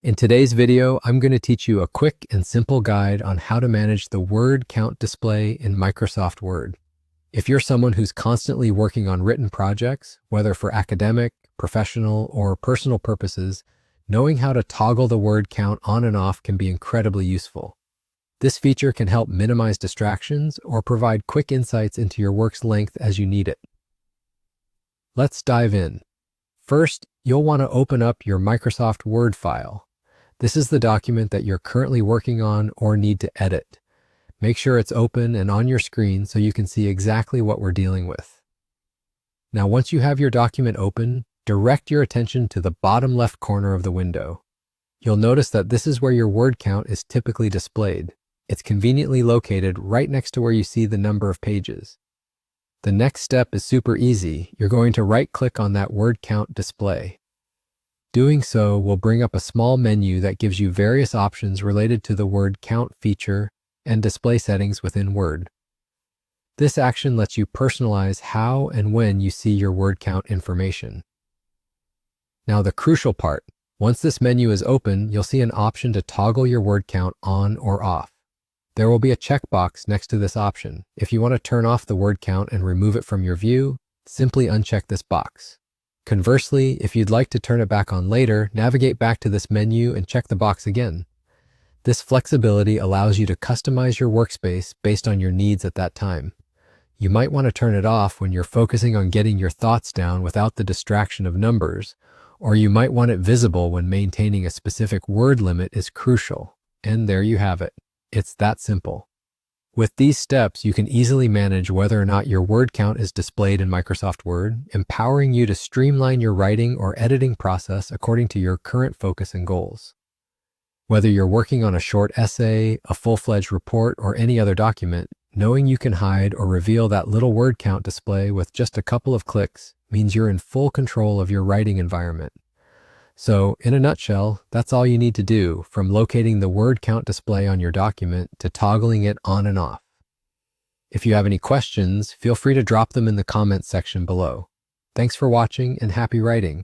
In today's video, I'm going to teach you a quick and simple guide on how to manage the word count display in Microsoft Word. If you're someone who's constantly working on written projects, whether for academic, professional, or personal purposes, knowing how to toggle the word count on and off can be incredibly useful. This feature can help minimize distractions or provide quick insights into your work's length as you need it. Let's dive in. First, you'll want to open up your Microsoft Word file. This is the document that you're currently working on or need to edit. Make sure it's open and on your screen so you can see exactly what we're dealing with. Now, once you have your document open, direct your attention to the bottom left corner of the window. You'll notice that this is where your word count is typically displayed. It's conveniently located right next to where you see the number of pages. The next step is super easy. You're going to right-click on that word count display. Doing so will bring up a small menu that gives you various options related to the word count feature and display settings within Word. This action lets you personalize how and when you see your word count information. Now the crucial part, once this menu is open, you'll see an option to toggle your word count on or off. There will be a checkbox next to this option. If you want to turn off the word count and remove it from your view, simply uncheck this box. Conversely, if you'd like to turn it back on later, navigate back to this menu and check the box again. This flexibility allows you to customize your workspace based on your needs at that time. You might want to turn it off when you're focusing on getting your thoughts down without the distraction of numbers, or you might want it visible when maintaining a specific word limit is crucial. And there you have it. It's that simple. With these steps, you can easily manage whether or not your word count is displayed in Microsoft Word, empowering you to streamline your writing or editing process according to your current focus and goals. Whether you're working on a short essay, a full-fledged report, or any other document, knowing you can hide or reveal that little word count display with just a couple of clicks means you're in full control of your writing environment. So, in a nutshell, that's all you need to do, from locating the word count display on your document to toggling it on and off. If you have any questions, feel free to drop them in the comments section below. Thanks for watching and happy writing.